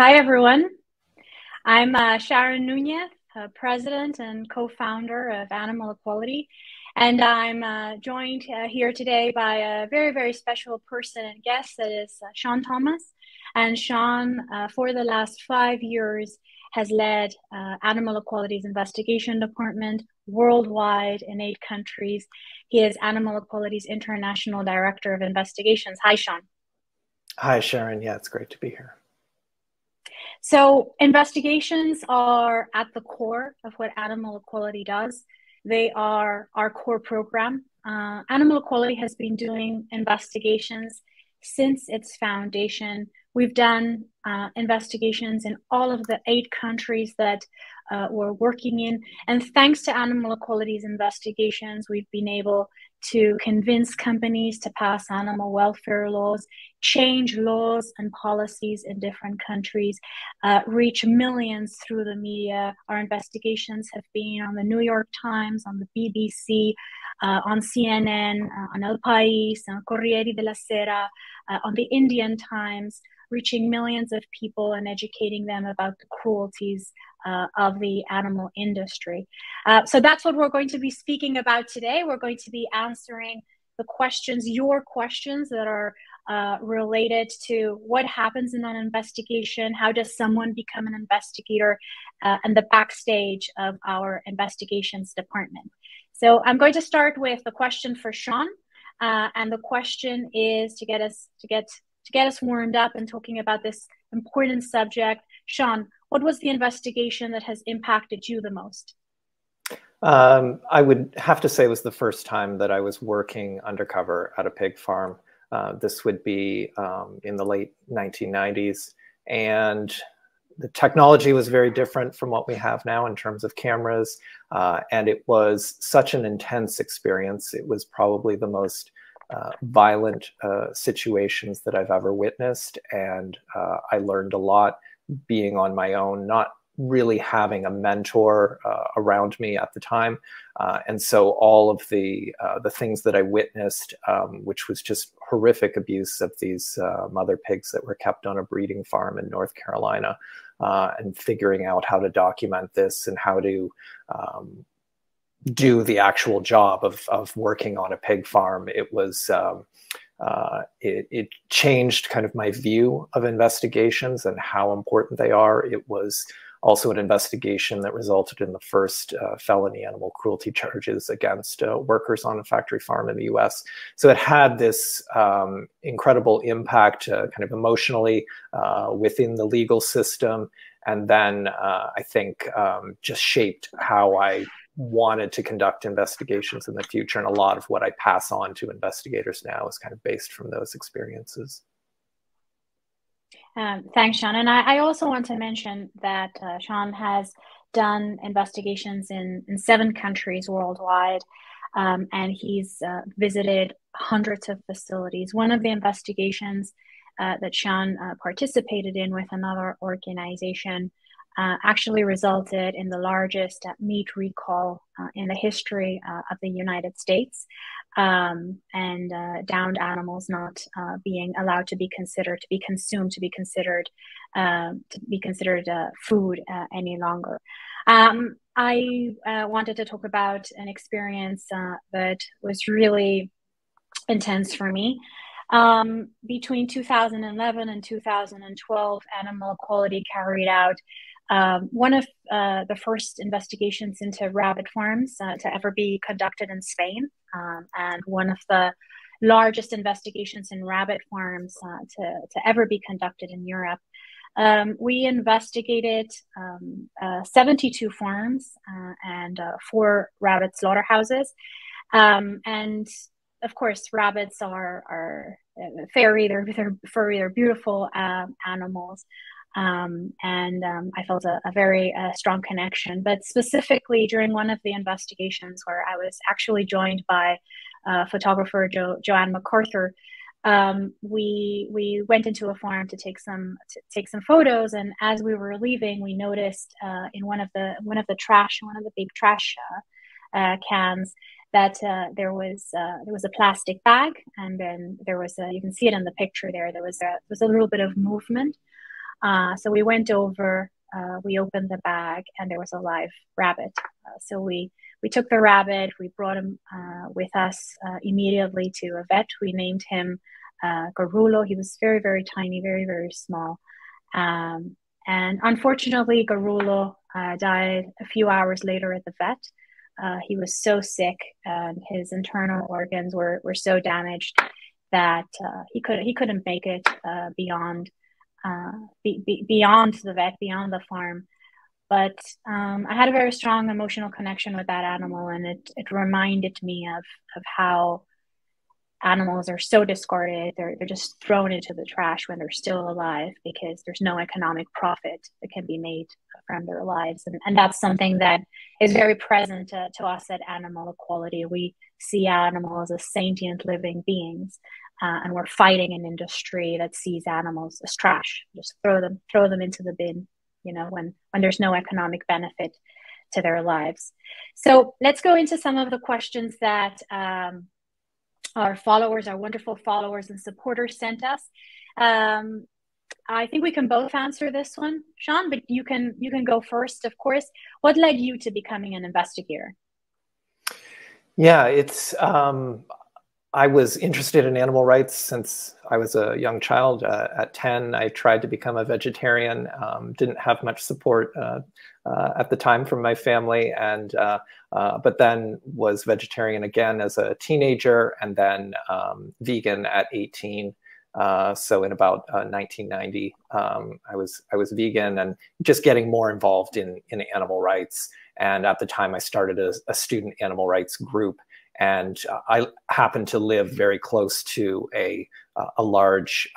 Hi, everyone. I'm Sharon Núñez, President and co-founder of Animal Equality. And I'm joined here today by a very, very special person and guest that is Shawn Thomas. And Shawn, for the last 5 years, has led Animal Equality's investigation department worldwide in 8 countries. He is Animal Equality's International Director of Investigations. Hi, Shawn. Hi, Sharon. Yeah, it's great to be here. So investigations are at the core of what Animal Equality does. They are our core program. Animal Equality has been doing investigations since its foundation. We've done investigations in all of the 8 countries that we're working in. And thanks to Animal Equality's investigations, we've been able to convince companies to pass animal welfare laws, change laws and policies in different countries, reach millions through the media. Our investigations have been on the New York Times, on the BBC, on CNN, on El País, on Corriere della Sera, on the Indian Times, reaching millions of people and educating them about the cruelties of the animal industry. So that's what we're going to be speaking about today. We're going to be answering the questions, your questions that are related to what happens in an investigation, how does someone become an investigator, and the backstage of our investigations department. So I'm going to start with the question for Shawn, and the question is to get us warmed up and talking about this important subject. Shawn, what was the investigation that has impacted you the most? I would have to say it was the first time that I was working undercover at a pig farm. This would be in the late 1990s. And the technology was very different from what we have now in terms of cameras. And it was such an intense experience. It was probably the most violent situations that I've ever witnessed. And I learned a lot being on my own, not really having a mentor around me at the time. And so all of the things that I witnessed, which was just horrific abuse of these mother pigs that were kept on a breeding farm in North Carolina, and figuring out how to document this and how to do the actual job of working on a pig farm. It was it changed kind of my view of investigations and how important they are. It was also an investigation that resulted in the first felony animal cruelty charges against workers on a factory farm in the US. So it had this incredible impact kind of emotionally within the legal system. And then I think just shaped how I wanted to conduct investigations in the future. And a lot of what I pass on to investigators now is kind of based from those experiences. Thanks, Shawn. And I also want to mention that Shawn has done investigations in 7 countries worldwide, and he's visited hundreds of facilities. One of the investigations that Shawn participated in with another organization actually resulted in the largest meat recall in the history of the United States, and downed animals not being allowed to be considered, to be consumed, to be considered food any longer. I wanted to talk about an experience that was really intense for me. Between 2011 and 2012, Animal Equality carried out one of the first investigations into rabbit farms to ever be conducted in Spain, and one of the largest investigations in rabbit farms to ever be conducted in Europe. We investigated 72 farms and 4 rabbit slaughterhouses. And of course, rabbits are furry, they're beautiful animals. I felt a very strong connection. But specifically during one of the investigations where I was actually joined by photographer Joanne MacArthur, we went into a farm to take some photos. And as we were leaving, we noticed in one of the big trash cans that there was a plastic bag, and then there was you can see it in the picture there. There was a little bit of movement. So we went over, we opened the bag, and there was a live rabbit. So we took the rabbit, we brought him with us immediately to a vet. We named him Garulo. He was very, very tiny, very, very small. And unfortunately, Garulo died a few hours later at the vet. He was so sick, and his internal organs were so damaged that he couldn't make it beyond the vet, beyond the farm. But I had a very strong emotional connection with that animal, and it reminded me of how animals are so discarded. They're just thrown into the trash when they're still alive, because there's no economic profit that can be made from their lives. And that's something that is very present to us at Animal Equality. We see animals as sentient living beings, and we're fighting an industry that sees animals as trash. Just throw them into the bin, when there's no economic benefit to their lives. So let's go into some of the questions that our followers, our wonderful followers and supporters sent us. I think we can both answer this one, Sean, but you can go first, of course. What led you to becoming an investigator? Yeah, it's I was interested in animal rights since I was a young child. At 10, I tried to become a vegetarian. Didn't have much support at the time from my family, and but then was vegetarian again as a teenager, and then vegan at 18. So in about 1990, I was vegan and just getting more involved in animal rights. And at the time, I started a student animal rights group. And I happened to live very close to a large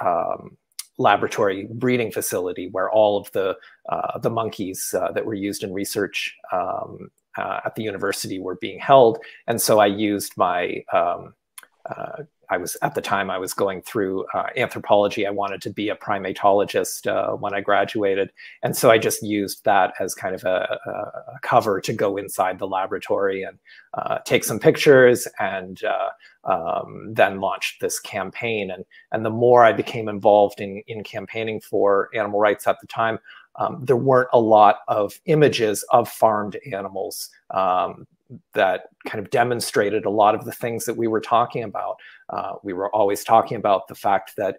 laboratory breeding facility where all of the monkeys that were used in research at the university were being held. And so I used my at the time I was going through anthropology. I wanted to be a primatologist when I graduated. And so I just used that as kind of a cover to go inside the laboratory and take some pictures, and then launched this campaign. And the more I became involved in campaigning for animal rights at the time, there weren't a lot of images of farmed animals that kind of demonstrated a lot of the things that we were talking about. We were always talking about the fact that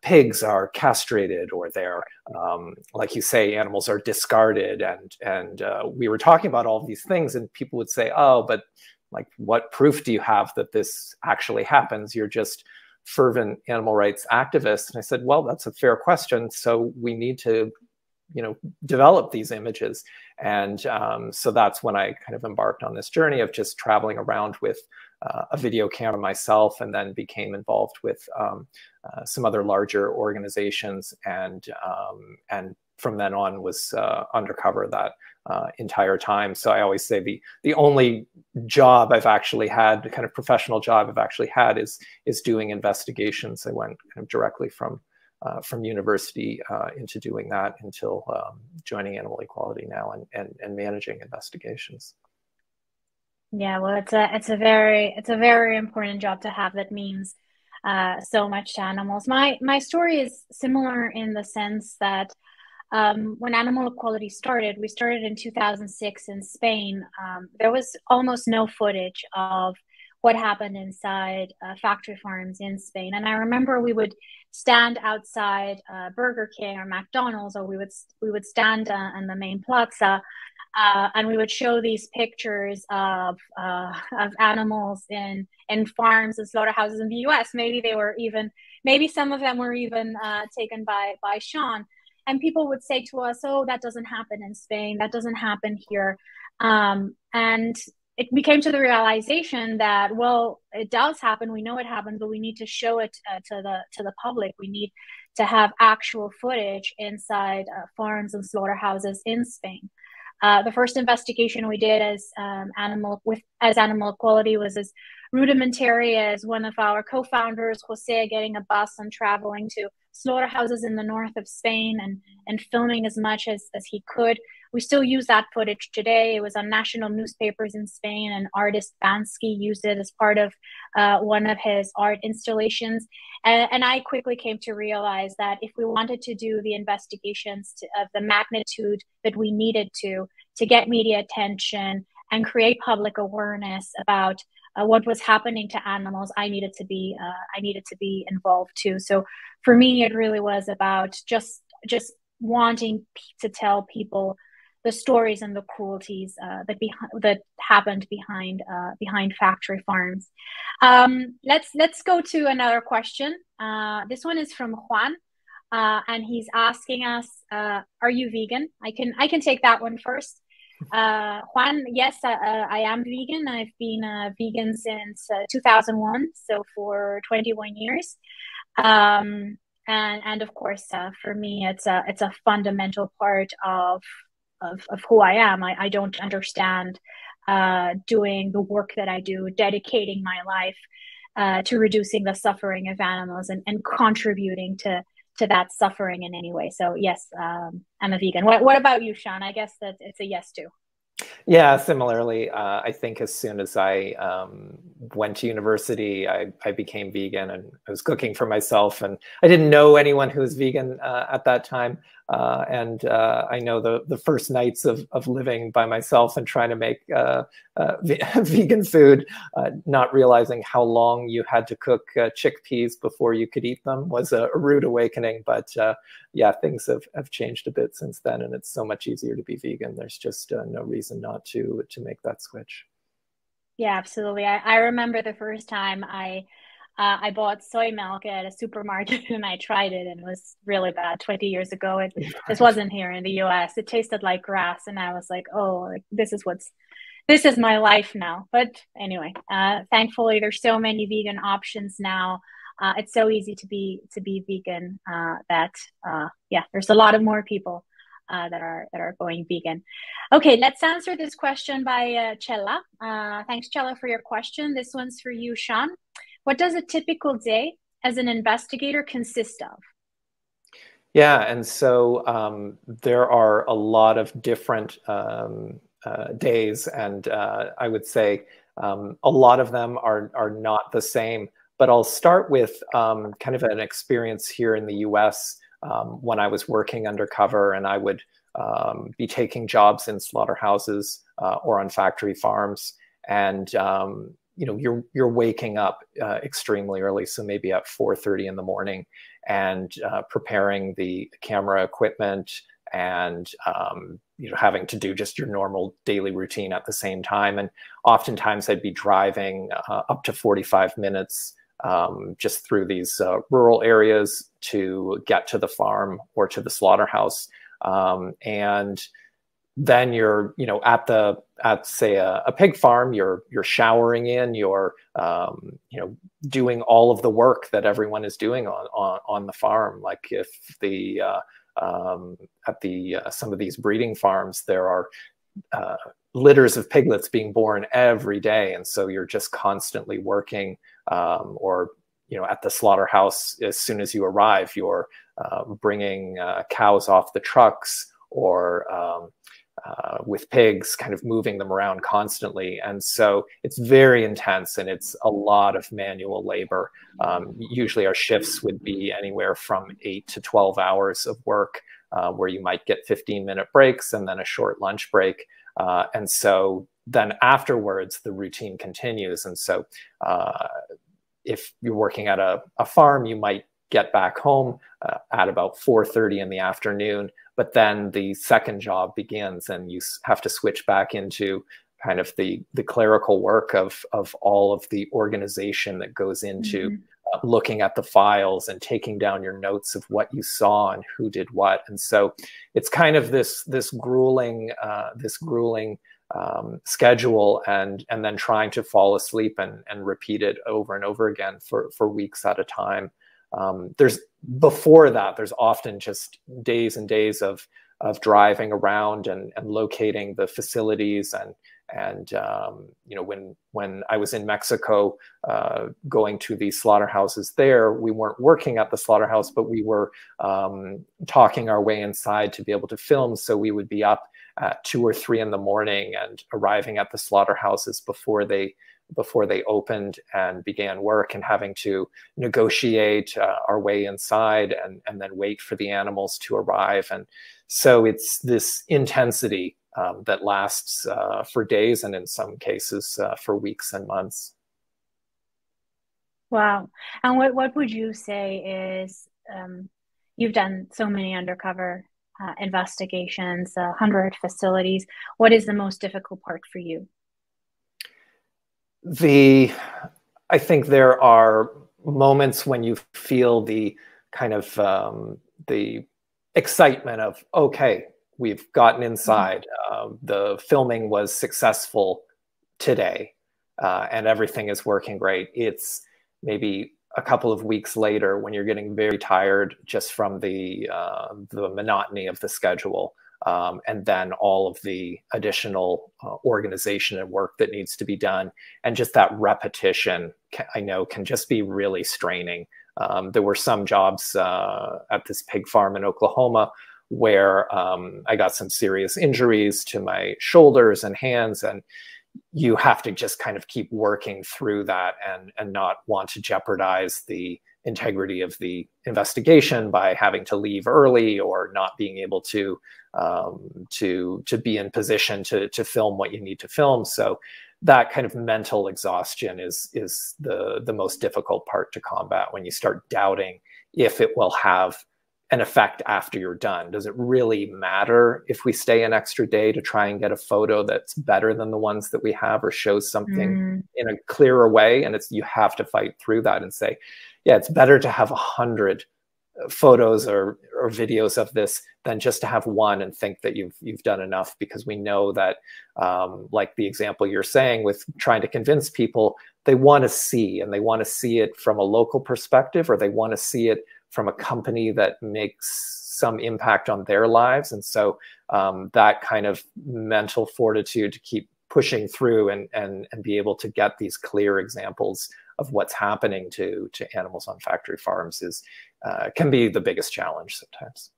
pigs are castrated, or they're, like you say, animals are discarded. And we were talking about all of these things, and people would say, oh, but like, what proof do you have that this actually happens? You're just fervent animal rights activists. And I said, well, that's a fair question. So we need to develop these images. And so that's when I kind of embarked on this journey of just traveling around with a video camera myself, and then became involved with some other larger organizations. And from then on was undercover that entire time. So I always say the only job I've actually had, the kind of professional job I've actually had, is doing investigations. I went kind of directly from university into doing that until joining Animal Equality now and managing investigations. Yeah, well, it's a very important job to have that means so much to animals. My story is similar in the sense that when Animal Equality started, we started in 2006 in Spain. There was almost no footage of what happened inside factory farms in Spain. And I remember we would stand outside Burger King or McDonald's, or we would stand on the main plaza, and we would show these pictures of animals in farms and slaughterhouses in the U.S. Maybe some of them were even taken by Sean. And people would say to us, "Oh, that doesn't happen in Spain. That doesn't happen here." And it became to the realization that, well, it does happen. We know it happens, but we need to show it to the public. We need to have actual footage inside farms and slaughterhouses in Spain. The first investigation we did as Animal Equality was as rudimentary as one of our co-founders, Jose, getting a bus and traveling to slaughterhouses in the north of Spain and filming as much as he could. we still use that footage today. It was on national newspapers in Spain, and artist Bansky used it as part of one of his art installations. And I quickly came to realize that if we wanted to do the investigations of the magnitude that we needed to get media attention and create public awareness about what was happening to animals, I needed to be involved too. So for me, it really was about just wanting to tell people the stories and the cruelties that happened behind factory farms. Let's go to another question. This one is from Juan, and he's asking us, "Are you vegan?" I can take that one first. Juan, yes, I am vegan. I've been vegan since 2001, so for 21 years. And of course, for me, it's a fundamental part of who I am. I don't understand doing the work that I do, dedicating my life to reducing the suffering of animals and contributing to that suffering in any way. So yes, I'm a vegan. What about you, Sean? I guess that it's a yes too. Yeah, similarly, I think as soon as I went to university, I became vegan, and I was cooking for myself, and I didn't know anyone who was vegan at that time. And I know the first nights of living by myself and trying to make vegan food, not realizing how long you had to cook chickpeas before you could eat them was a rude awakening. But yeah, things have changed a bit since then, and it's so much easier to be vegan. There's just no reason not to make that switch. Yeah, absolutely. I remember the first time I bought soy milk at a supermarket and I tried it, and it was really bad 20 years ago. This wasn't here in the US. It tasted like grass, and I was like, oh, this is my life now. But anyway, thankfully there's so many vegan options now. It's so easy to be vegan that yeah, there's a lot of more people that are going vegan. Okay, let's answer this question by Cella. Thanks, Cella, for your question. This one's for you, Sean. What does a typical day as an investigator consist of? Yeah, and so there are a lot of different days, and I would say a lot of them are not the same. But I'll start with kind of an experience here in the US when I was working undercover, and I would be taking jobs in slaughterhouses or on factory farms, and you know, you're waking up extremely early, so maybe at 4:30 in the morning, and preparing the camera equipment, and you know, having to do just your normal daily routine at the same time. And oftentimes I'd be driving up to 45 minutes just through these rural areas to get to the farm or to the slaughterhouse. And then you're, you know, at say a pig farm, you're showering in, you're you know, doing all of the work that everyone is doing on the farm. Like if the at the some of these breeding farms, there are litters of piglets being born every day, and so you're just constantly working. Or, you know, at the slaughterhouse, as soon as you arrive, you're bringing cows off the trucks, or with pigs, kind of moving them around constantly. And so it's very intense, and it's a lot of manual labor. Usually our shifts would be anywhere from 8 to 12 hours of work, where you might get 15-minute breaks and then a short lunch break. And so then afterwards, the routine continues. And so if you're working at a farm, you might get back home at about 4:30 in the afternoon, but then the second job begins, and you have to switch back into kind of the clerical work of all of the organization that goes into looking at the files and taking down your notes of what you saw and who did what. And so it's kind of this grueling schedule, and then trying to fall asleep and repeat it over and over again for weeks at a time. Before that, there's often just days and days of driving around and locating the facilities, and you know, when I was in Mexico, going to the slaughterhouses there, we weren't working at the slaughterhouse, but we were talking our way inside to be able to film. So we would be up at 2 or 3 in the morning and arriving at the slaughterhouses before they opened and began work, and having to negotiate our way inside and then wait for the animals to arrive. And so it's this intensity that lasts for days, and in some cases for weeks and months. Wow. And what would you say is, you've done so many undercover investigations, 100 facilities. What is the most difficult part for you? I think there are moments when you feel the kind of the excitement of, okay, we've gotten inside. The filming was successful today, and everything is working great. It's maybe a couple of weeks later when you're getting very tired just from the monotony of the schedule, and then all of the additional organization and work that needs to be done. And just that repetition, I know, can just be really straining. There were some jobs at this pig farm in Oklahoma where I got some serious injuries to my shoulders and hands, and you have to just kind of keep working through that and not want to jeopardize the integrity of the investigation by having to leave early or not being able to be in position to film what you need to film. So that kind of mental exhaustion is the most difficult part to combat, when you start doubting if it will have an effect after you're done. Does it really matter if we stay an extra day to try and get a photo that's better than the ones that we have, or shows something in a clearer way? And you have to fight through that and say, yeah, it's better to have 100 photos or videos of this than just to have one and think that you've done enough, because we know that, like the example you're saying with trying to convince people, they want to see, and they want to see it from a local perspective, or they want to see it from a company that makes some impact on their lives. And so that kind of mental fortitude to keep pushing through and be able to get these clear examples of what's happening to animals on factory farms can be the biggest challenge sometimes.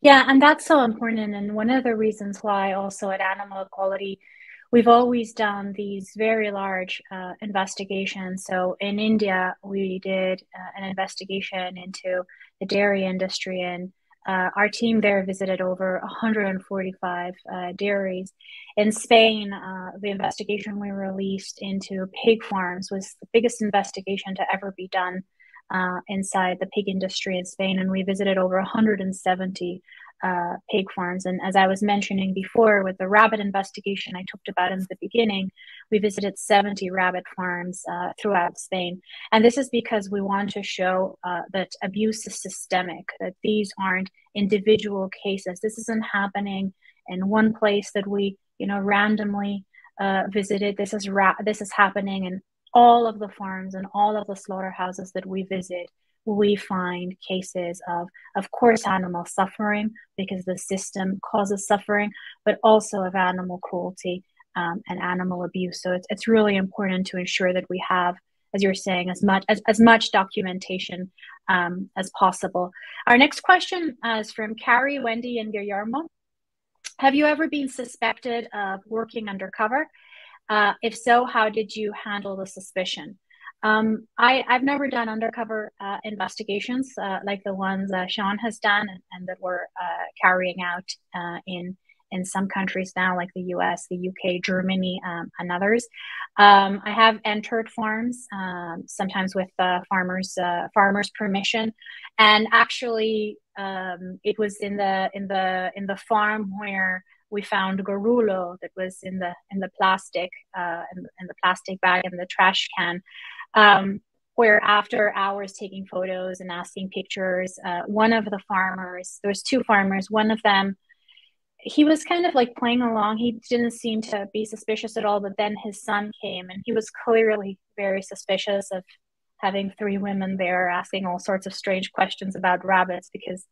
Yeah, and that's so important. And one of the reasons why also at Animal Equality, we've always done these very large investigations. So in India, we did an investigation into the dairy industry, and our team there visited over 145 dairies. In Spain, the investigation we released into pig farms was the biggest investigation to ever be done inside the pig industry in Spain, and we visited over 170 pig farms. And as I was mentioning before, with the rabbit investigation I talked about in the beginning, we visited 70 rabbit farms throughout Spain. And this is because we want to show that abuse is systemic, that these aren't individual cases. This isn't happening in one place that we, randomly visited. This is happening in all of the farms and all of the slaughterhouses that we visit. We find cases of course, animal suffering, because the system causes suffering, but also of animal cruelty and animal abuse. So it's really important to ensure that we have, as you're saying, as much documentation as possible. Our next question is from Carrie, Wendy, and Guillermo. Have you ever been suspected of working undercover? If so, how did you handle the suspicion? I've never done undercover investigations like the ones Sean has done and that we're carrying out in some countries now, like the US, the UK, Germany, and others. I have entered farms, sometimes with farmers' permission, and actually, it was in the farm where we found Gorulo that was in the plastic in the plastic bag in the trash can. Where after hours taking photos and asking pictures, one of the farmers, there was two farmers, one of them, he was kind of like playing along. He didn't seem to be suspicious at all, but then his son came and he was clearly very suspicious of having three women there asking all sorts of strange questions about rabbits, because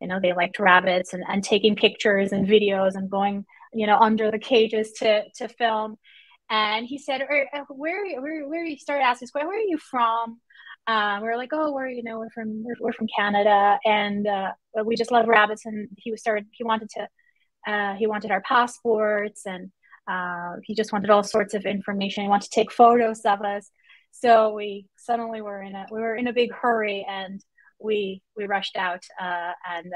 they liked rabbits, and taking pictures and videos and going under the cages to film. And he said, where he started asking, where are you from? We're like, oh, we're from Canada, and we just love rabbits. And he wanted to He wanted our passports, and he just wanted all sorts of information. He wanted to take photos of us. So we suddenly were in a big hurry, and we rushed out and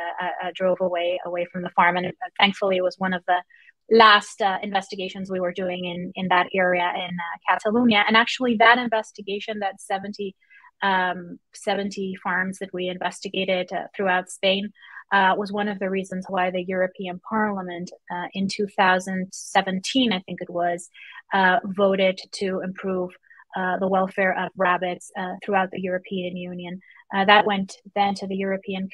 drove away from the farm. And thankfully, it was one of the last investigations we were doing in that area in Catalonia. And actually, that investigation, that 70 farms that we investigated throughout Spain, was one of the reasons why the European Parliament in 2017, I think it was, voted to improve the welfare of rabbits throughout the European Union. That went then to the European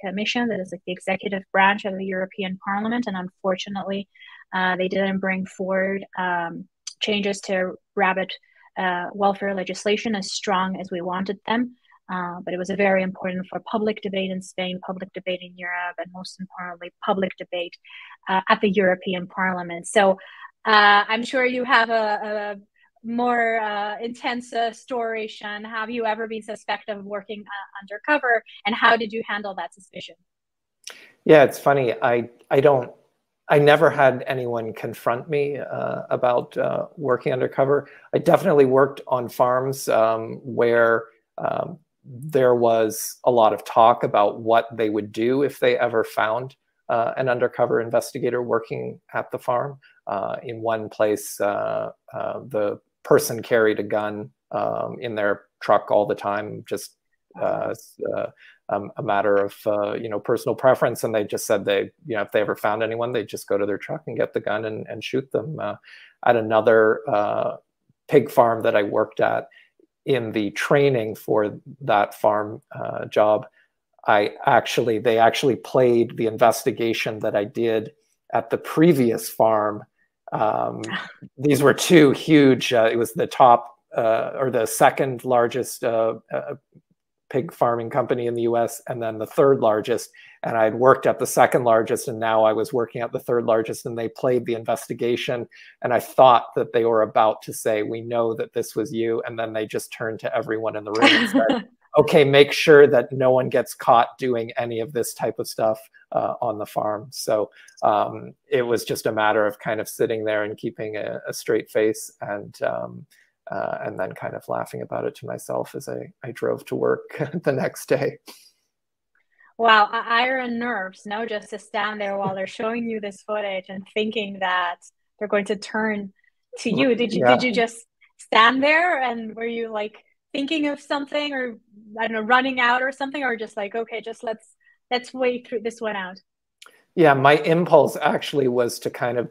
Commission, that is like the executive branch of the European Parliament, and unfortunately, they didn't bring forward changes to rabbit welfare legislation as strong as we wanted them. But it was very important for public debate in Spain, public debate in Europe, and most importantly, public debate at the European Parliament. So I'm sure you have a more intense story, Sean. Have you ever been suspected of working undercover, and how did you handle that suspicion? Yeah, it's funny. I never had anyone confront me about working undercover. I definitely worked on farms where there was a lot of talk about what they would do if they ever found an undercover investigator working at the farm. In one place, the person carried a gun in their truck all the time, just a matter of personal preference, and they just said if they ever found anyone, they'd just go to their truck and get the gun and shoot them. At another pig farm that I worked at, in the training for that farm job, they actually played the investigation that I did at the previous farm. These were two huge, it was the top or the second largest pig farming company in the US, and then the third largest. And I'd worked at the second largest, and now I was working at the third largest, and they played the investigation. And I thought that they were about to say, "We know that this was you." And then they just turned to everyone in the room and said, "Okay, make sure that no one gets caught doing any of this type of stuff on the farm." So it was just a matter of kind of sitting there and keeping a straight face, and then kind of laughing about it to myself as I drove to work the next day. Wow, iron nerves, no, just to stand there while they're showing you this footage and thinking that they're going to turn to you. Did you just stand there, and were you like thinking of something, or I don't know, running out or something, or just like, okay, just let's wait through this one out? Yeah, my impulse actually was to kind of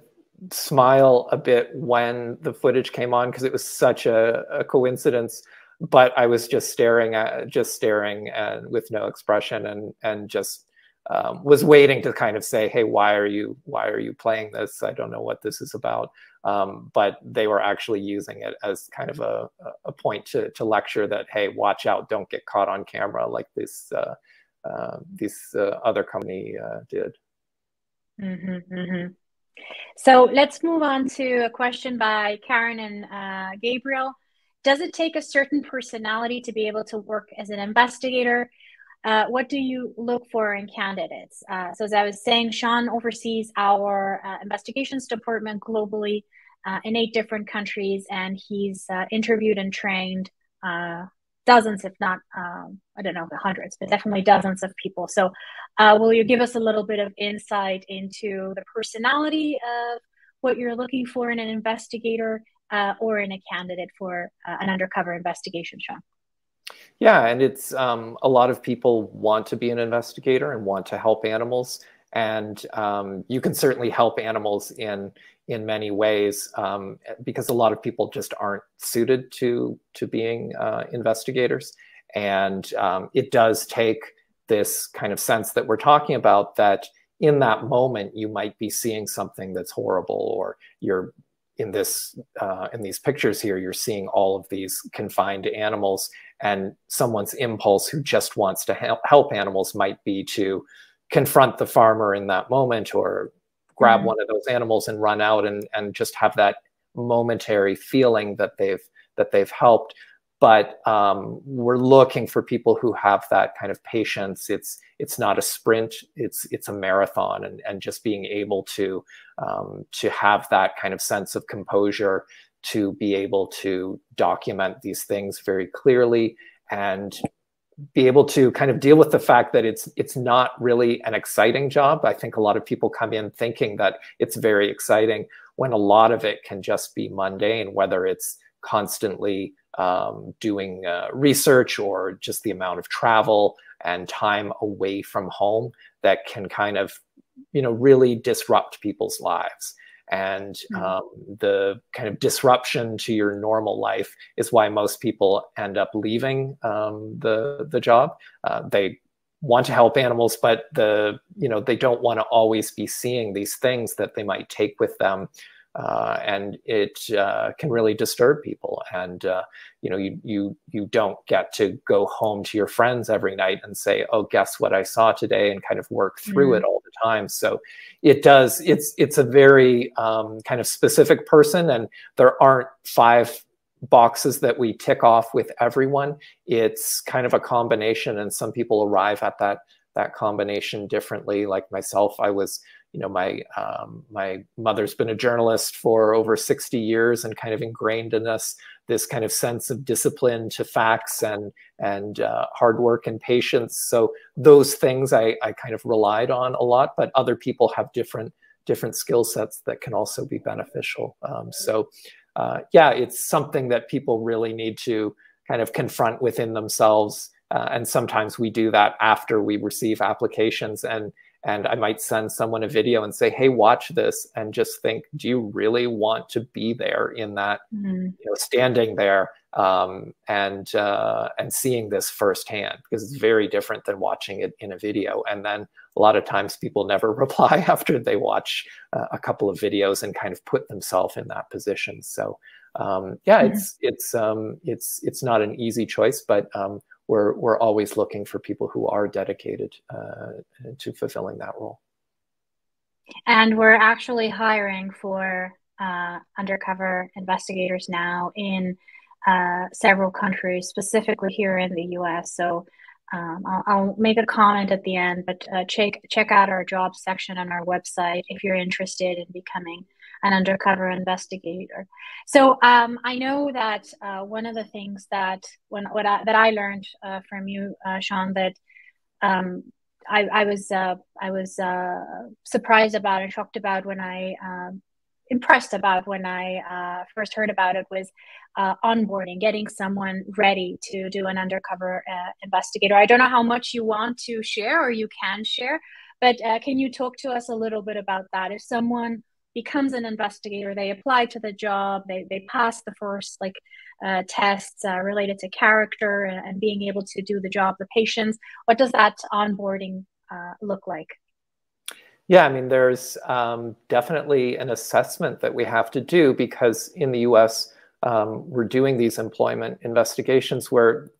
smile a bit when the footage came on, because it was such a coincidence. But I was just staring and with no expression, and just was waiting to kind of say, "Hey, why are you playing this? I don't know what this is about." But they were actually using it as kind of a point to lecture that, hey, watch out, don't get caught on camera like this other company did. Mm-hmm, mm-hmm. So let's move on to a question by Karen and Gabriel. Does it take a certain personality to be able to work as an investigator? What do you look for in candidates? So as I was saying, Sean oversees our investigations department globally in 8 different countries, and he's interviewed and trained dozens, if not, I don't know, hundreds, but definitely dozens of people. So will you give us a little bit of insight into the personality of what you're looking for in an investigator or in a candidate for an undercover investigation, Sean? Yeah, and it's a lot of people want to be an investigator and want to help animals. And you can certainly help animals in many ways, because a lot of people just aren't suited to being investigators. And it does take this kind of sense that we're talking about, that in that moment you might be seeing something that's horrible, or you're in these pictures here, you're seeing all of these confined animals, and someone's impulse who just wants to help animals might be to confront the farmer in that moment, or grab one of those animals and run out and just have that momentary feeling that they've helped. but we're looking for people who have that kind of patience. It's not a sprint, it's a marathon, and just being able to have that kind of sense of composure, to be able to document these things very clearly, and be able to kind of deal with the fact that it's not really an exciting job. I think a lot of people come in thinking that it's very exciting, when a lot of it can just be mundane, whether it's constantly doing research, or just the amount of travel and time away from home that can kind of, really disrupt people's lives. And the kind of disruption to your normal life is why most people end up leaving the job. They want to help animals, but they don't want to always be seeing these things that they might take with them. And it can really disturb people. And you don't get to go home to your friends every night and say, oh, guess what I saw today, and kind of work through it all the time. So it's a very kind of specific person, and there aren't 5 boxes that we tick off with everyone. It's kind of a combination, and some people arrive at that combination differently. Like myself, I was, my mother's been a journalist for over 60 years, and kind of ingrained in us this kind of sense of discipline to facts and hard work and patience. So those things I kind of relied on a lot, but other people have different skill sets that can also be beneficial. Yeah, it's something that people really need to kind of confront within themselves. And sometimes we do that after we receive applications, and I might send someone a video and say, hey, watch this, and just think, do you really want to be there in that, standing there and seeing this firsthand? Because it's very different than watching it in a video. And then a lot of times people never reply after they watch a couple of videos and kind of put themselves in that position. So yeah, it's not an easy choice, but we're always looking for people who are dedicated to fulfilling that role. And we're actually hiring for undercover investigators now in several countries, specifically here in the US. So I'll make a comment at the end, but check out our jobs section on our website if you're interested in becoming an undercover investigator. So I know that one of the things that I learned from you, Sean, that I was surprised about and shocked about when impressed about when I first heard about it was onboarding, getting someone ready to do an undercover investigator. I don't know how much you want to share or you can share, but can you talk to us a little bit about that? If someone becomes an investigator, they apply to the job, they pass the first tests related to character and being able to do the job, the patience, what does that onboarding look like? Yeah, I mean, there's definitely an assessment that we have to do, because in the US, we're doing these employment investigations where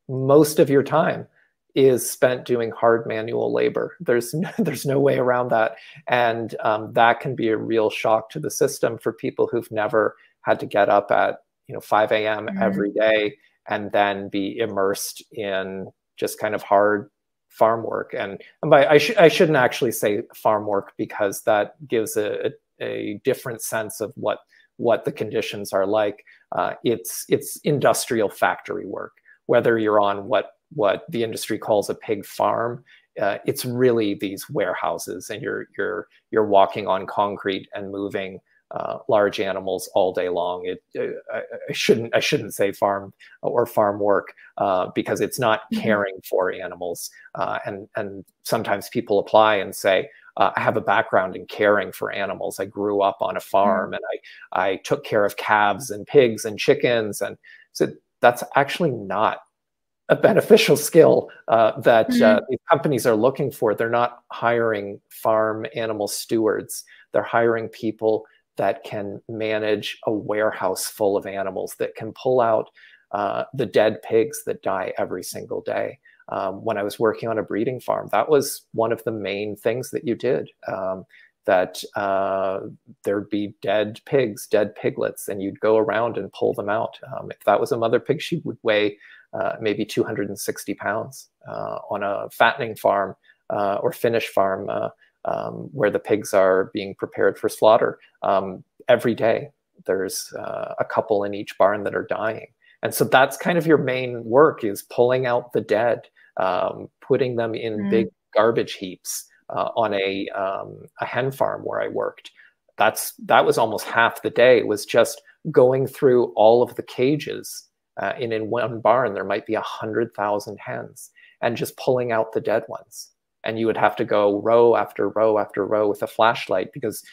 most of your time is spent doing hard manual labor. There's no way around that. And that can be a real shock to the system for people who've never had to get up at 5 a.m. every day and then be immersed in just kind of hard farm work. And I shouldn't actually say farm work, because that gives a different sense of what the conditions are like. It's industrial factory work, whether you're on what the industry calls a pig farm. It's really these warehouses, and you're walking on concrete and moving large animals all day long. I shouldn't say farm or farm work, because it's not caring for animals. And sometimes people apply and say, I have a background in caring for animals. I grew up on a farm, and I took care of calves and pigs and chickens. And so that's actually not a beneficial skill that these companies are looking for. They're not hiring farm animal stewards. They're hiring people that can manage a warehouse full of animals, that can pull out the dead pigs that die every single day. When I was working on a breeding farm, that was one of the main things that you did. that there'd be dead pigs, dead piglets, and you'd go around and pull them out. If that was a mother pig, she would weigh maybe 260 pounds. On a fattening farm or finish farm where the pigs are being prepared for slaughter, every day there's a couple in each barn that are dying. And so that's kind of your main work, is pulling out the dead, putting them in big garbage heaps. On a hen farm where I worked, that was almost half the day, was just going through all of the cages. In one barn, there might be 100,000 hens, and just pulling out the dead ones. And you would have to go row after row after row with a flashlight, because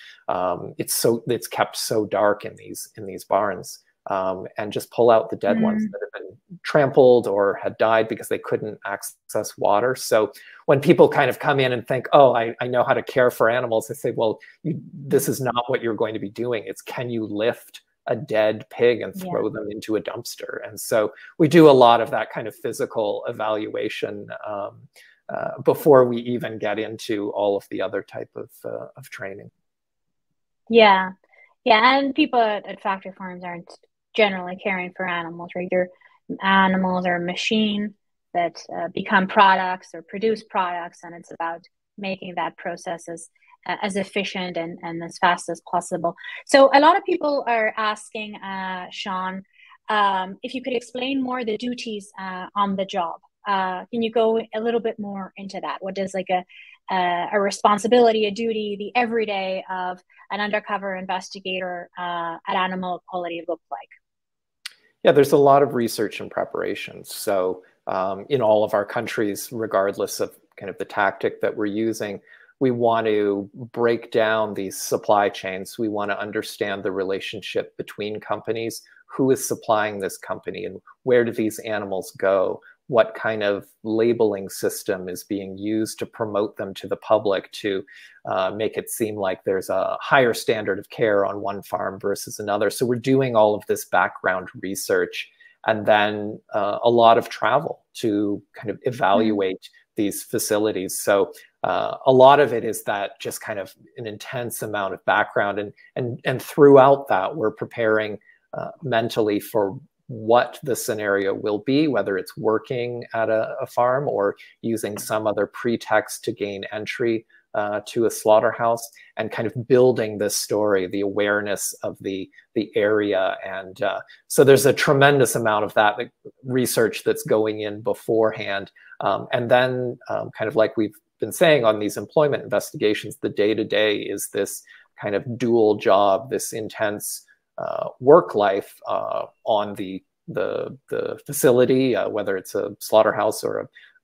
it's kept so dark in these barns. And just pull out the dead ones that have been trampled or had died because they couldn't access water. So when people kind of come in and think, oh, I know how to care for animals, I say, well, this is not what you're going to be doing. It's, can you lift a dead pig and throw them into a dumpster? And so we do a lot of that kind of physical evaluation before we even get into all of the other type of training. Yeah, and people at factory farms aren't generally caring for animals, right? Their animals are a machine that become products or produce products, and it's about making that process as efficient and as fast as possible. So a lot of people are asking, Sean, if you could explain more the duties on the job. Can you go a little bit more into that? What does like a responsibility, a duty, the everyday of an undercover investigator at Animal Equality look like? Yeah, there's a lot of research and preparation. So in all of our countries, regardless of kind of the tactic that we're using, we want to break down these supply chains. We want to understand the relationship between companies. Who is supplying this company, and where do these animals go? What kind of labeling system is being used to promote them to the public to make it seem like there's a higher standard of care on one farm versus another? So we're doing all of this background research, and then a lot of travel to kind of evaluate these facilities. So a lot of it is that just kind of an intense amount of background, and throughout that we're preparing mentally for what the scenario will be, whether it's working at a farm or using some other pretext to gain entry to a slaughterhouse, and kind of building this story, the awareness of the area. And so there's a tremendous amount of that research that's going in beforehand. And then kind of like we've been saying on these employment investigations, the day-to-day is this kind of dual job, this intense work life on the facility, whether it's a slaughterhouse or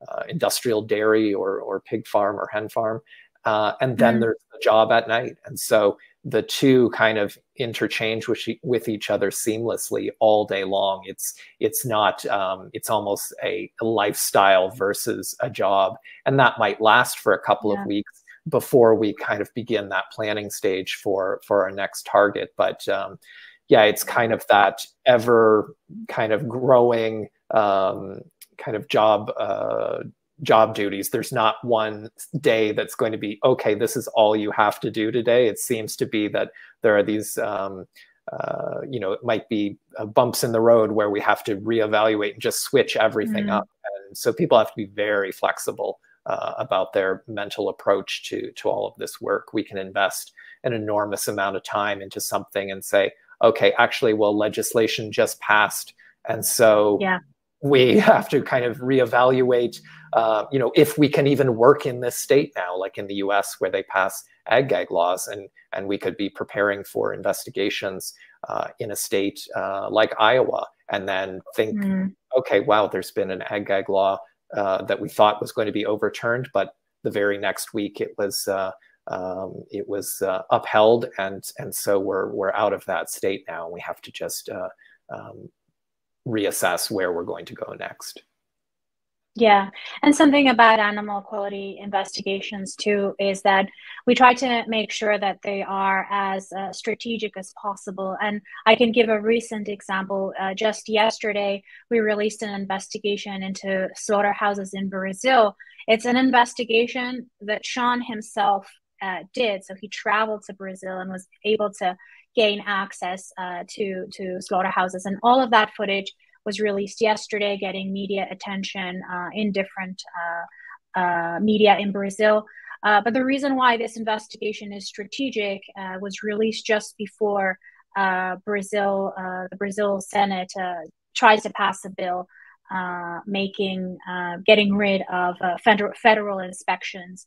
a industrial dairy or pig farm or hen farm, and then there's the job at night. And so the two kind of interchange with each other seamlessly all day long. It's not it's almost a lifestyle versus a job, and that might last for a couple of weeks before we kind of begin that planning stage for our next target. But yeah, it's kind of that ever kind of growing kind of job duties. There's not one day that's going to be, okay, this is all you have to do today. It seems to be that there are these, you know, it might be bumps in the road where we have to reevaluate and just switch everything up. And so people have to be very flexible about their mental approach to all of this work. We can invest an enormous amount of time into something and say, okay, actually, well, legislation just passed, and so we have to kind of reevaluate, you know, if we can even work in this state now, like in the US, where they pass ag-gag laws, and we could be preparing for investigations in a state like Iowa, and then think, okay, wow, there's been an ag-gag law that we thought was going to be overturned, but the very next week it was upheld, and so we're out of that state now, and we have to just reassess where we're going to go next. Yeah, and something about animal equality investigations too is that we try to make sure that they are as strategic as possible. And I can give a recent example. Just yesterday, we released an investigation into slaughterhouses in Brazil. It's an investigation that Sean himself did. So he traveled to Brazil and was able to gain access to slaughterhouses. And all of that footage was released yesterday, getting media attention in different media in Brazil. But the reason why this investigation is strategic was released just before the Brazil Senate tries to pass a bill getting rid of federal inspections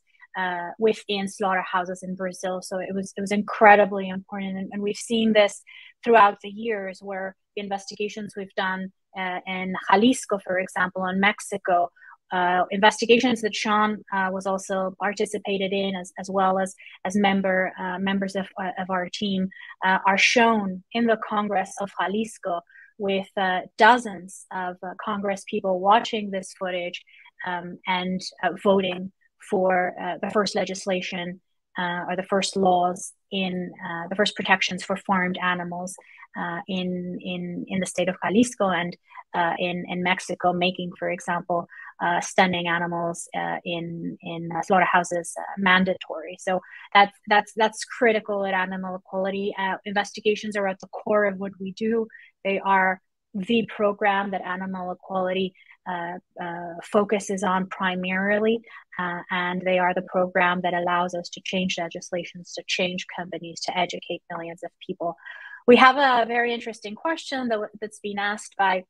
within slaughterhouses in Brazil. So it was incredibly important, and we've seen this throughout the years, where the investigations we've done in Jalisco, for example, in Mexico, investigations that Sean was also participated in, as well as members of our team, are shown in the Congress of Jalisco, with dozens of Congress people watching this footage and voting for the first legislation or the first laws in the first protections for farmed animals in the state of Jalisco and in Mexico, making, for example, stunning animals in slaughterhouses mandatory. So that's critical at Animal Equality. Investigations are at the core of what we do. They are the program that Animal Equality focuses on primarily, and they are the program that allows us to change legislations, to change companies, to educate millions of people. We have a very interesting question that's been asked by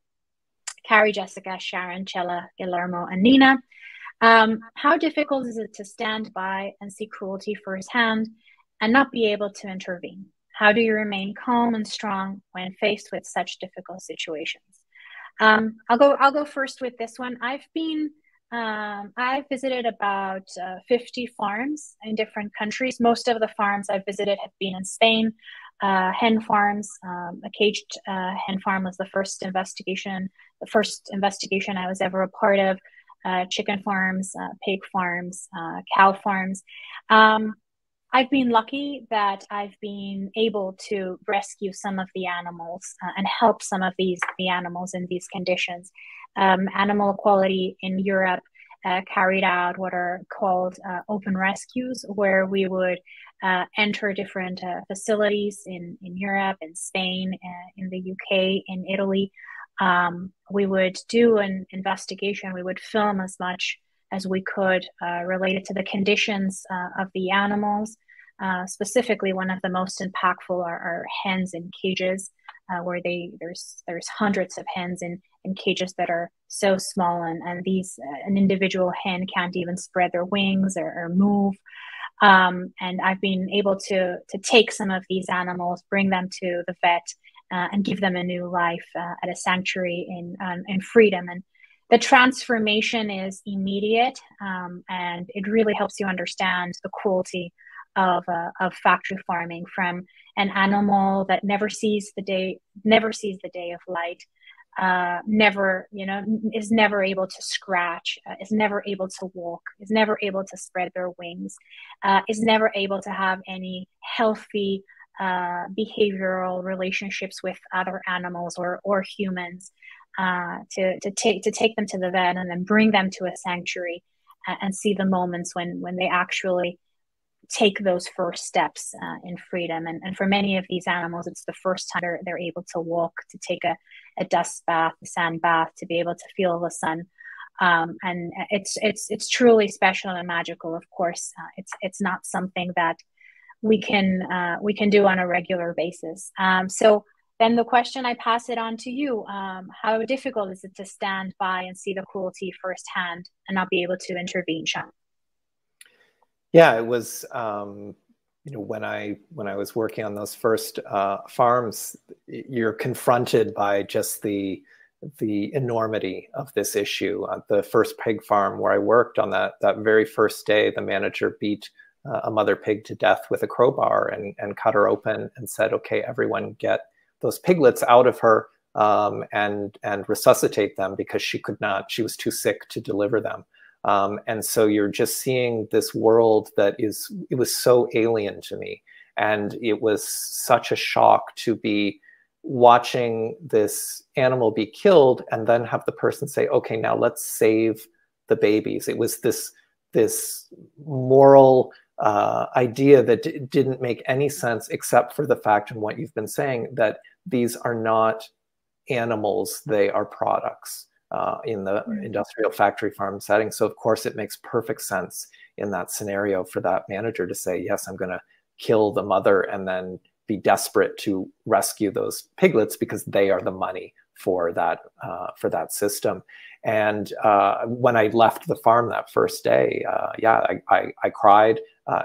Carrie, Jessica, Sharon, Chella, Guillermo, and Nina. How difficult is it to stand by and see cruelty firsthand and not be able to intervene? How do you remain calm and strong when faced with such difficult situations? I'll go first with this one. I've visited about 50 farms in different countries. Most of the farms I've visited have been in Spain. Hen farms, a caged hen farm was the first investigation I was ever a part of. Chicken farms, pig farms, cow farms. I've been lucky that I've been able to rescue some of the animals and help some of the animals in these conditions. Animal Equality in Europe carried out what are called open rescues, where we would enter different facilities in Europe, in Spain, in the UK, in Italy. We would do an investigation. We would film as much as we could related to the conditions of the animals. Specifically, one of the most impactful are hens in cages, where there's hundreds of hens in cages that are so small, and an individual hen can't even spread their wings or move. And I've been able to take some of these animals, bring them to the vet, and give them a new life at a sanctuary in freedom. And the transformation is immediate, and it really helps you understand the cruelty of factory farming, from an animal that never sees the day of light, is never able to scratch, is never able to walk, is never able to spread their wings, is never able to have any healthy behavioral relationships with other animals or humans, to take them to the vet and then bring them to a sanctuary and see the moments when they actually take those first steps in freedom. And for many of these animals, it's the first time they're able to walk, to take a dust bath, a sand bath, to be able to feel the sun. And it's truly special and magical. Of course, it's not something that we can do on a regular basis. So then the question, I pass it on to you. How difficult is it to stand by and see the cruelty firsthand and not be able to intervene, Sean? Yeah, it was, when I was working on those first farms, you're confronted by just the enormity of this issue. The first pig farm where I worked on, that very first day, the manager beat a mother pig to death with a crowbar and cut her open and said, okay, everyone get those piglets out of her and resuscitate them, because she was too sick to deliver them. And so you're just seeing this world it was so alien to me. And it was such a shock to be watching this animal be killed and then have the person say, okay, now let's save the babies. It was this moral idea that didn't make any sense except for the fact, and what you've been saying, that these are not animals, they are products in the industrial factory farm setting. So of course it makes perfect sense in that scenario for that manager to say, yes, I'm going to kill the mother and then be desperate to rescue those piglets because they are the money for that system. And when I left the farm that first day, I cried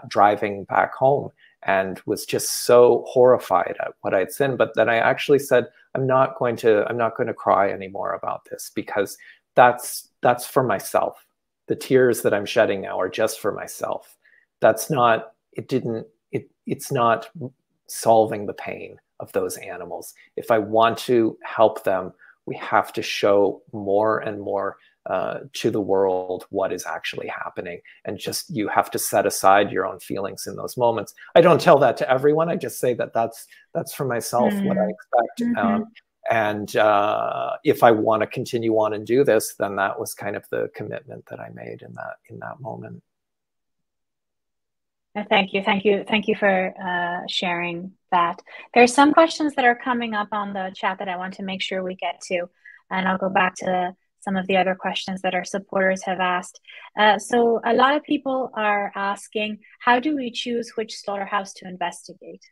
driving back home and was just so horrified at what I'd seen. But then I actually said, I'm not going to cry anymore about this, because that's for myself. The tears that I'm shedding now are just for myself. It's not solving the pain of those animals. If I want to help them, we have to show more and more to the world what is actually happening. And just, you have to set aside your own feelings in those moments. I don't tell that to everyone. I just say that that's for myself, what I expect. And if I want to continue on and do this, then that was kind of the commitment that I made in that moment. Thank you for sharing that. There's some questions that are coming up on the chat that I want to make sure we get to, and I'll go back to some of the other questions that our supporters have asked. So a lot of people are asking, how do we choose which slaughterhouse to investigate?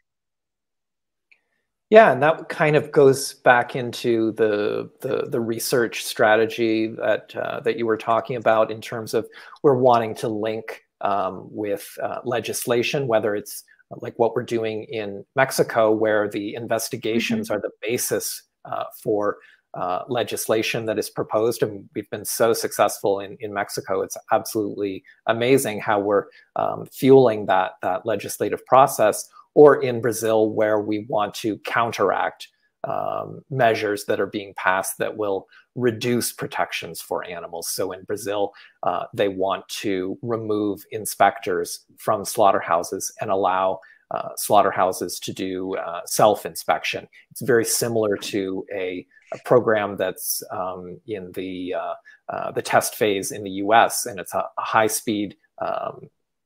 Yeah, and that kind of goes back into the research strategy that you were talking about, in terms of we're wanting to link with legislation, whether it's like what we're doing in Mexico, where the investigations are the basis for legislation that is proposed. And we've been so successful in Mexico. It's absolutely amazing how we're fueling that legislative process. Or in Brazil, where we want to counteract measures that are being passed that will reduce protections for animals. So in Brazil, they want to remove inspectors from slaughterhouses and allow slaughterhouses to do self-inspection. It's very similar to a program that's in the test phase in the US, and it's a high-speed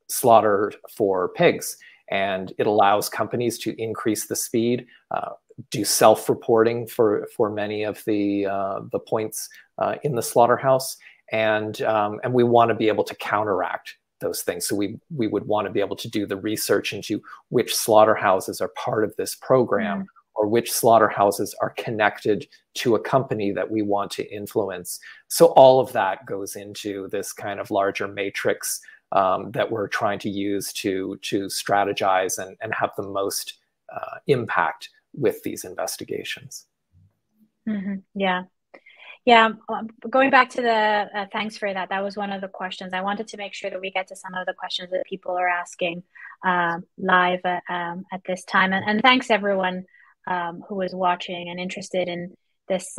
slaughter for pigs. And it allows companies to increase the speed, do self-reporting for many of the points in the slaughterhouse, and we want to be able to counteract those things. So we would want to be able to do the research into which slaughterhouses are part of this program, or which slaughterhouses are connected to a company that we want to influence. So all of that goes into this kind of larger matrix that we're trying to use to strategize and have the most impact with these investigations. Yeah. Going back to the thanks for that. That was one of the questions. I wanted to make sure that we get to some of the questions that people are asking live at this time. And thanks everyone who was watching and interested in this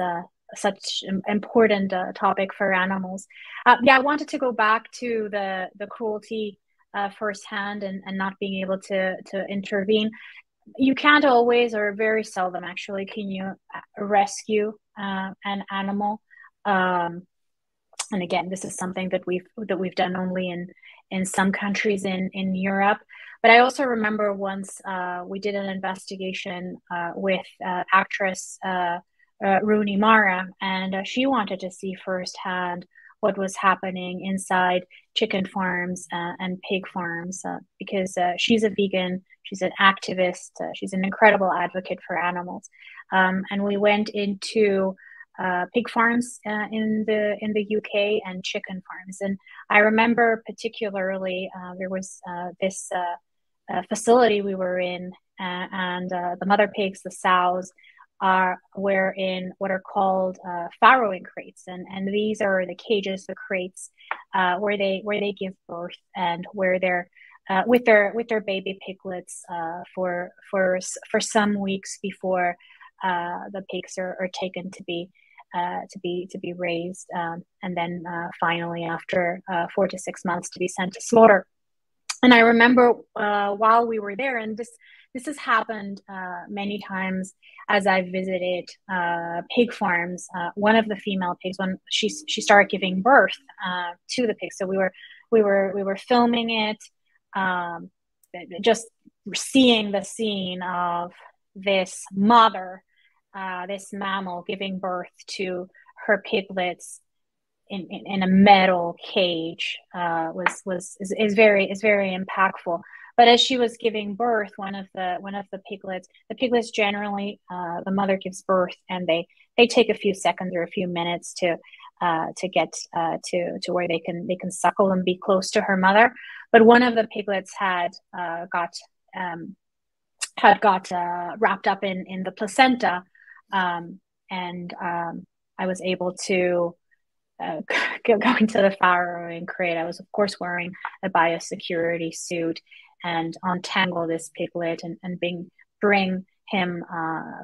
such important topic for animals. I wanted to go back to the cruelty firsthand and not being able to intervene. You can't always, or very seldom actually, can you rescue an animal. And again, this is something that we've done only in some countries in Europe. But I also remember once we did an investigation with actress Rooney Mara, and she wanted to see firsthand what was happening inside chicken farms and pig farms because she's a vegan, she's an activist, she's an incredible advocate for animals. And we went into pig farms in the UK and chicken farms. And I remember particularly there was this facility we were in, and the mother pigs, the sows, were in what are called farrowing crates, and these are the cages, the crates where they give birth, and where they're with their baby piglets for some weeks before the pigs are taken to be raised, and then finally after 4 to 6 months to be sent to slaughter. And I remember while we were there, and this has happened many times as I visited pig farms. One of the female pigs, when she started giving birth to the pigs, so we were filming it, just seeing the scene of this mother, this mammal giving birth to her piglets in a metal cage is very impactful. But as she was giving birth, one of the piglets generally, the mother gives birth, and they take a few seconds or a few minutes to get to where they can suckle and be close to her mother. But one of the piglets had got wrapped up in the placenta, and I was able to go into the farrowing crate. I was, of course, wearing a biosecurity suit and untangle this piglet and bring him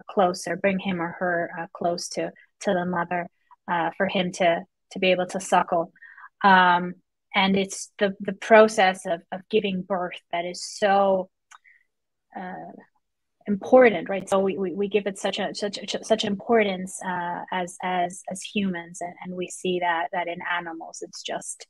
closer, bring him or her close to the mother for him to be able to suckle. And it's the process of giving birth that is so important, right? So we give it such importance as humans, and we see that in animals. It's just,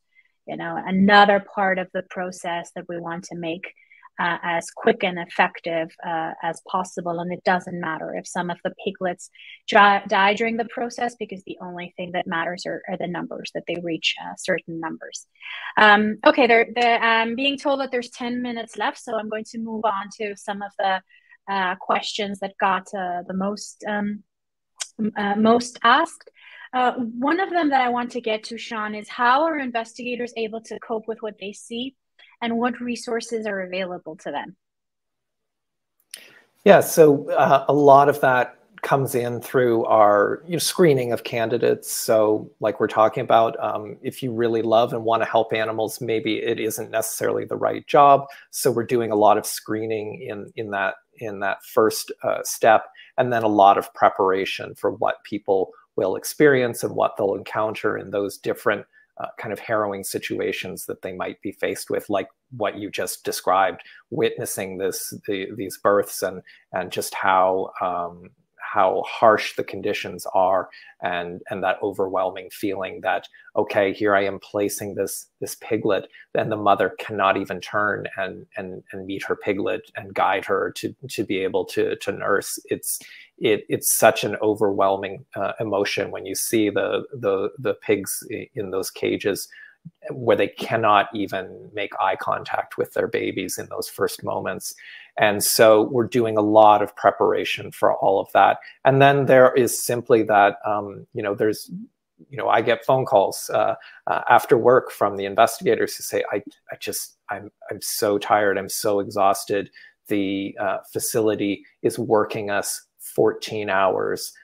another part of the process that we want to make as quick and effective as possible. And it doesn't matter if some of the piglets die during the process, because the only thing that matters are the numbers, that they reach certain numbers. Okay, they're being told that there's 10 minutes left, so I'm going to move on to some of the questions that got the most asked. One of them that I want to get to, Sean, is how are investigators able to cope with what they see, and what resources are available to them? Yeah, so a lot of that comes in through our screening of candidates. So like we're talking about, if you really love and want to help animals, maybe it isn't necessarily the right job. So we're doing a lot of screening in that first step, and then a lot of preparation for what people will experience and what they'll encounter in those different kind of harrowing situations that they might be faced with, like what you just described, witnessing these births and just how harsh the conditions are, and that overwhelming feeling that, okay, here I am placing this piglet, and the mother cannot even turn and meet her piglet and guide her to be able to nurse. It's such an overwhelming emotion when you see the pigs in those cages, where they cannot even make eye contact with their babies in those first moments. And so we're doing a lot of preparation for all of that. And then there is simply that, I get phone calls after work from the investigators who say, I'm so tired, I'm so exhausted. The facility is working us 14 hours.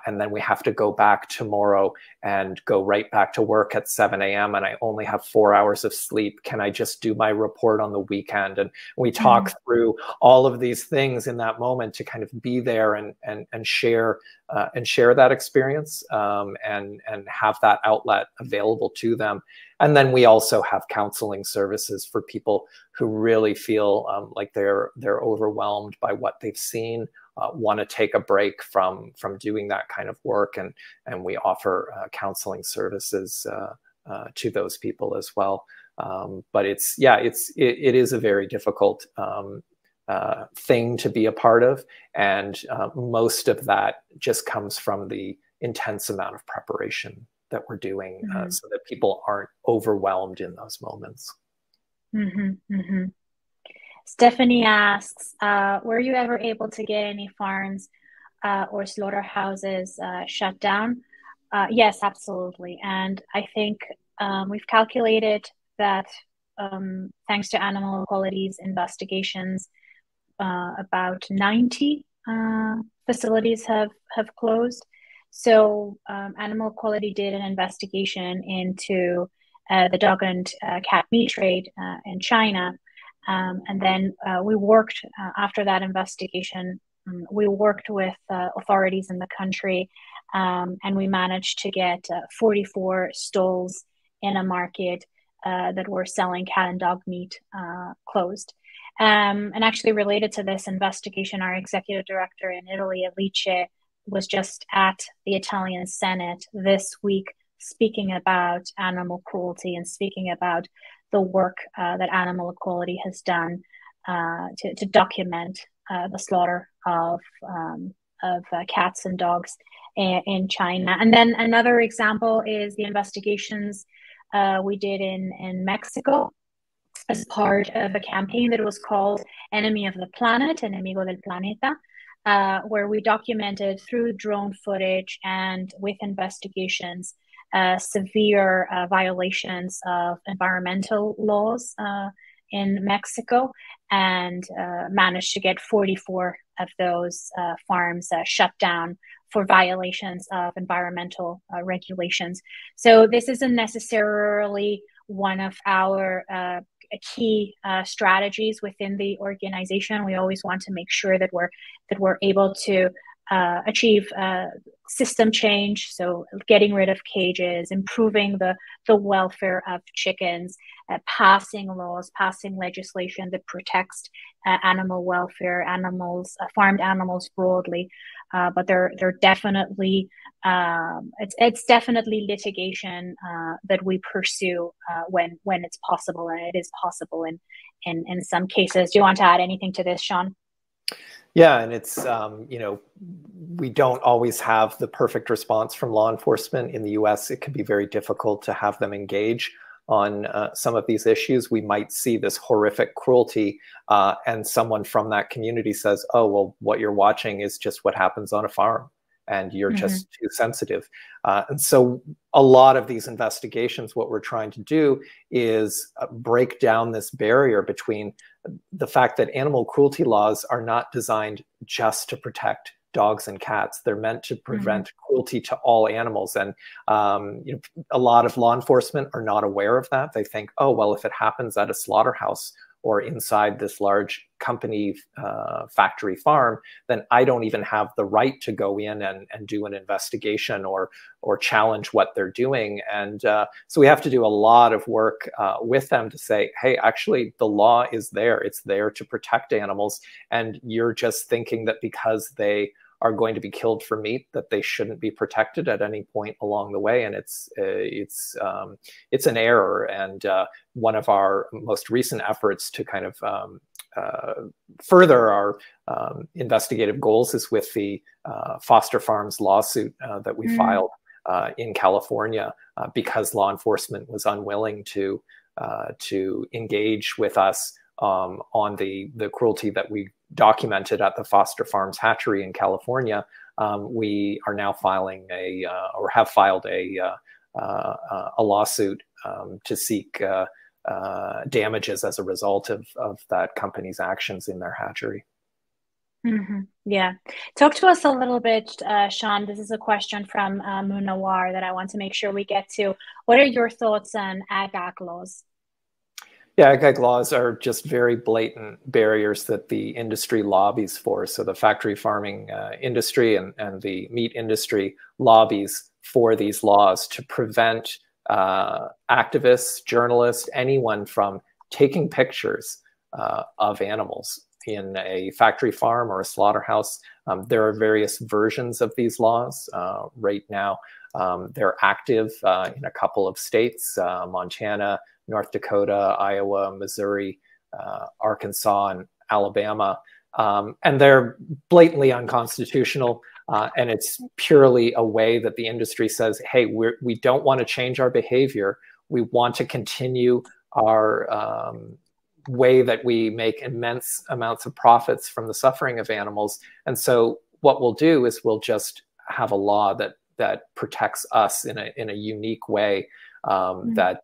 And then we have to go back tomorrow and go right back to work at 7 a.m. and I only have 4 hours of sleep. Can I just do my report on the weekend? And we talk through all of these things in that moment to kind of be there and share that experience and have that outlet available to them. And then we also have counseling services for people who really feel like they're overwhelmed by what they've seen, want to take a break from doing that kind of work, and we offer counseling services to those people as well. But it is a very difficult thing to be a part of, and most of that just comes from the intense amount of preparation that we're doing, so that people aren't overwhelmed in those moments. Stephanie asks, were you ever able to get any farms or slaughterhouses shut down? Yes, absolutely. And I think we've calculated that thanks to Animal Equality's investigations, about 90 facilities have closed. So Animal Equality did an investigation into the dog and cat meat trade in China. And then we worked, after that investigation, we worked with authorities in the country, and we managed to get 44 stalls in a market that were selling cat and dog meat closed. And actually related to this investigation, our executive director in Italy, Alice, was just at the Italian Senate this week speaking about animal cruelty and speaking about the work that Animal Equality has done to document the slaughter of cats and dogs in China. And then another example is the investigations we did in Mexico as part of a campaign that was called Enemy of the Planet, Enemigo del Planeta, where we documented through drone footage and with investigations severe violations of environmental laws in Mexico, and managed to get 44 of those farms shut down for violations of environmental regulations. So this isn't necessarily one of our key strategies within the organization. We always want to make sure that we're able to achieve system change, so getting rid of cages, improving the welfare of chickens, passing laws, passing legislation that protects animal welfare, farmed animals broadly. But they're definitely it's definitely litigation that we pursue when it's possible, and it is possible in some cases. Do you want to add anything to this, Sean? Yeah, and it's, we don't always have the perfect response from law enforcement. In the US, it can be very difficult to have them engage on some of these issues. We might see this horrific cruelty and someone from that community says, oh, well, what you're watching is just what happens on a farm, and you're just too sensitive. And so a lot of these investigations, what we're trying to do is break down this barrier between the fact that animal cruelty laws are not designed just to protect dogs and cats. They're meant to prevent cruelty to all animals. And a lot of law enforcement are not aware of that. They think, oh, well, if it happens at a slaughterhouse or inside this large company factory farm, then I don't even have the right to go in and do an investigation or challenge what they're doing. And so we have to do a lot of work with them to say, hey, actually, the law is there. It's there to protect animals. And you're just thinking that because they are going to be killed for meat, that they shouldn't be protected at any point along the way. And it's an error. And one of our most recent efforts to kind of further our investigative goals is with the Foster Farms lawsuit that we filed in California because law enforcement was unwilling to engage with us on the cruelty that we documented at the Foster Farms hatchery in California. We are now filing or have filed a lawsuit to seek damages as a result of that company's actions in their hatchery. Yeah. Talk to us a little bit, Sean. This is a question from Munawar that I want to make sure we get to. What are your thoughts on ag laws? Yeah, ag laws are just very blatant barriers that the industry lobbies for. So the factory farming industry and the meat industry lobbies for these laws to prevent activists, journalists, anyone from taking pictures of animals in a factory farm or a slaughterhouse. There are various versions of these laws right now. They're active in a couple of states, Montana, North Dakota, Iowa, Missouri, Arkansas, and Alabama. And they're blatantly unconstitutional. And it's purely a way that the industry says, hey, we don't want to change our behavior. We want to continue our way that we make immense amounts of profits from the suffering of animals. And so what we'll do is we'll just have a law that protects us in a unique way, that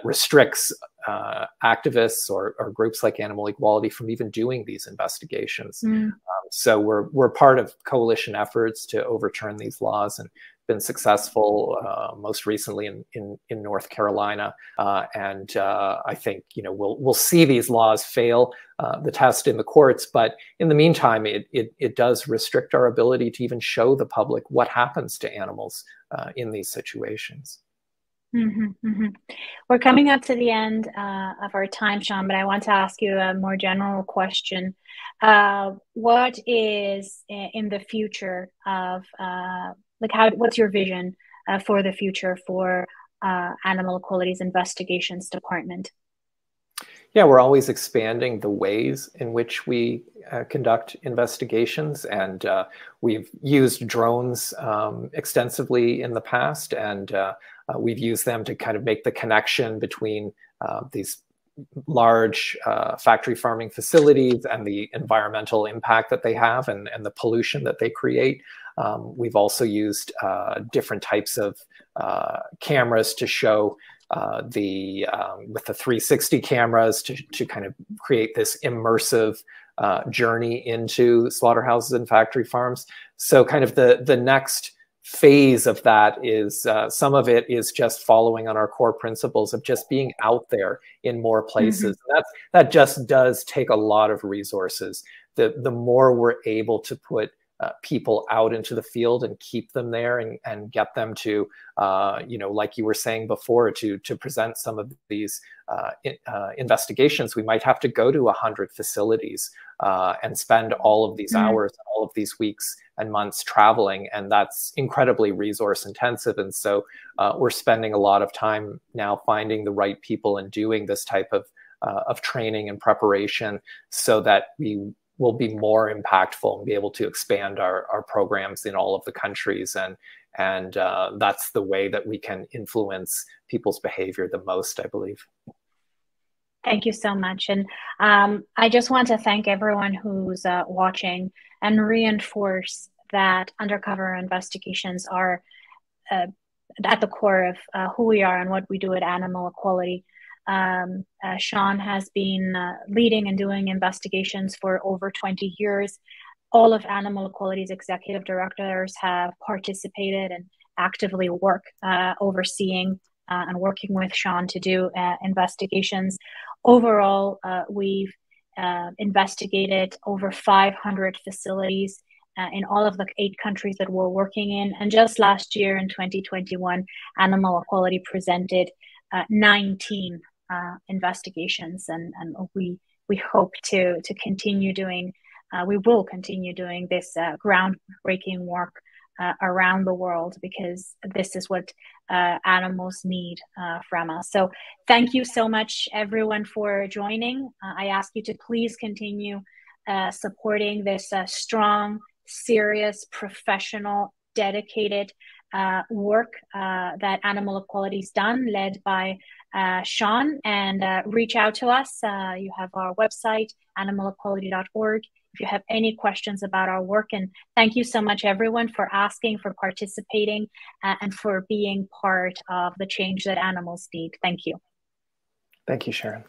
restricts activists or groups like Animal Equality from even doing these investigations. So we're part of coalition efforts to overturn these laws and been successful most recently in North Carolina. And I think we'll see these laws fail the test in the courts, but in the meantime, it does restrict our ability to even show the public what happens to animals in these situations. We're coming up to the end of our time, Sean, but I want to ask you a more general question. What is in the future of what's your vision for the future for Animal Equality's Investigations Department? Yeah, we're always expanding the ways in which we conduct investigations, and we've used drones extensively in the past, and we've used them to kind of make the connection between these large factory farming facilities and the environmental impact that they have and the pollution that they create. We've also used different types of cameras to show with the 360 cameras to kind of create this immersive journey into slaughterhouses and factory farms. So kind of the next phase of that is some of it is just following on our core principles of just being out there in more places. Mm-hmm. That just does take a lot of resources. The more we're able to put people out into the field and keep them there and get them to, like you were saying before, to present some of these investigations, we might have to go to 100 facilities and spend all of these hours, all of these weeks and months traveling, and that's incredibly resource intensive. And so we're spending a lot of time now finding the right people and doing this type of training and preparation so that we will be more impactful and be able to expand our programs in all of the countries. And that's the way that we can influence people's behavior the most, I believe. Thank you so much. And I just want to thank everyone who's watching and reinforce that undercover investigations are at the core of who we are and what we do at Animal Equality. Sean has been leading and doing investigations for over 20 years. All of Animal Equality's executive directors have participated and actively work overseeing and working with Sean to do investigations. Overall, we've investigated over 500 facilities in all of the 8 countries that we're working in. And just last year in 2021, Animal Equality presented 19 investigations, and we hope to continue doing. We will continue doing this groundbreaking work around the world, because this is what animals need from us. So thank you so much, everyone, for joining. I ask you to please continue supporting this strong, serious, professional, dedicated work that Animal Equality's done, led by Sean, and reach out to us. You have our website, animalequality.org, if you have any questions about our work. And thank you so much, everyone, for asking, for participating, and for being part of the change that animals need. Thank you. Thank you, Sharon.